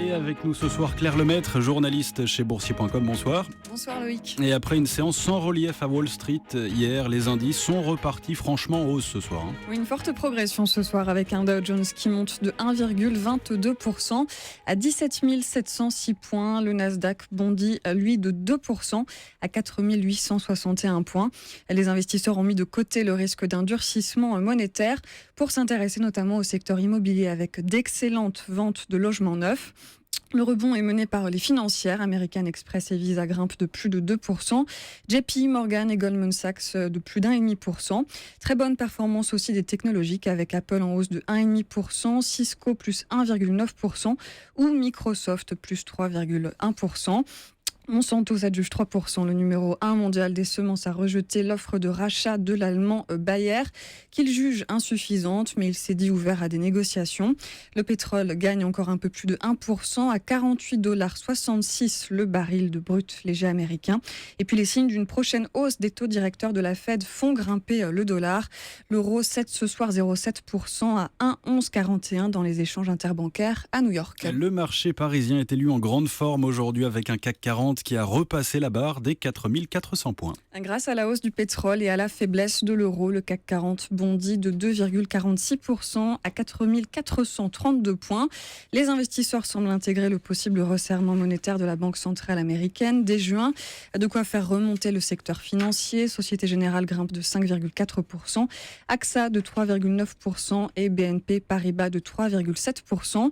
Et avec nous ce soir, Claire Lemaître, journaliste chez Boursier.com. Bonsoir. Bonsoir Loïc. Et après une séance sans relief à Wall Street hier, les indices sont repartis franchement en hausse ce soir. Oui, une forte progression ce soir avec un Dow Jones qui monte de 1,22% à 17 706 points. Le Nasdaq bondit, lui, de 2% à 4 861 points. Les investisseurs ont mis de côté le risque d'un durcissement monétaire pour s'intéresser notamment au secteur immobilier avec d'excellentes ventes de logements neufs. Le rebond est mené par les financières. American Express et Visa grimpent de plus de 2%. JP Morgan et Goldman Sachs de plus d'1,5%. Très bonne performance aussi des technologiques avec Apple en hausse de 1,5%, Cisco plus 1,9% ou Microsoft plus 3,1%. Monsanto s'adjuge 3%. Le numéro 1 mondial des semences a rejeté l'offre de rachat de l'allemand Bayer, qu'il juge insuffisante, mais il s'est dit ouvert à des négociations. Le pétrole gagne encore un peu plus de 1% à 48,66 $ le baril de brut léger américain. Et puis les signes d'une prochaine hausse des taux directeurs de la Fed font grimper le dollar. L'euro cède ce soir 0,7% à 1,1141 dans les échanges interbancaires à New York. Le marché parisien est élu en grande forme aujourd'hui avec un CAC 40 qui a repassé la barre des 4400 points. Grâce à la hausse du pétrole et à la faiblesse de l'euro, le CAC 40 bondit de 2,46% à 4432 points. Les investisseurs semblent intégrer le possible resserrement monétaire de la Banque centrale américaine dès juin. De quoi faire remonter le secteur financier. Société Générale grimpe de 5,4%, AXA de 3,9% et BNP Paribas de 3,7%.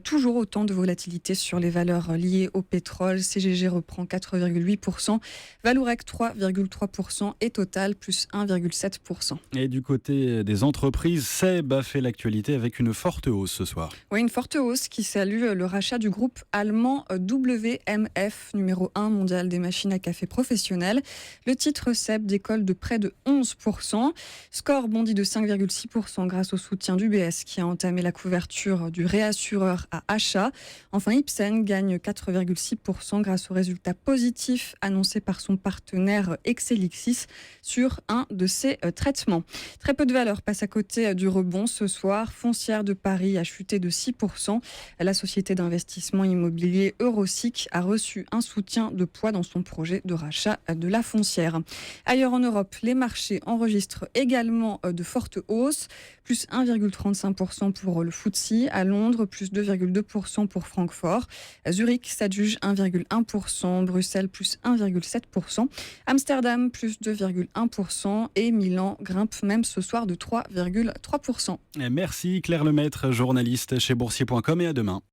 Toujours autant de volatilité sur les valeurs liées au pétrole. CGG reprend 4,8%, Vallourec 3,3% et Total plus 1,7%. Et du côté des entreprises, SEB a fait l'actualité avec une forte hausse ce soir. Oui, une forte hausse qui salue le rachat du groupe allemand WMF, numéro 1 mondial des machines à café professionnelles. Le titre SEB décolle de près de 11%. Score bondit de 5,6% grâce au soutien d'UBS qui a entamé la couverture du réassureur à achat. Enfin, Ipsen gagne 4,6% grâce aux résultats positifs annoncés par son partenaire Exelixis sur un de ses traitements. Très peu de valeurs passent à côté du rebond ce soir. Foncière de Paris a chuté de 6%. La société d'investissement immobilier Eurosic a reçu un soutien de poids dans son projet de rachat de la foncière. Ailleurs en Europe, les marchés enregistrent également de fortes hausses, plus 1,35% pour le FTSE. À Londres, plus 2,2% pour Francfort. Zurich s'adjuge 1,1%, Bruxelles plus 1,7%, Amsterdam plus 2,1% et Milan grimpe même ce soir de 3,3%. Merci Claire Lemaître, journaliste chez Boursier.com et à demain.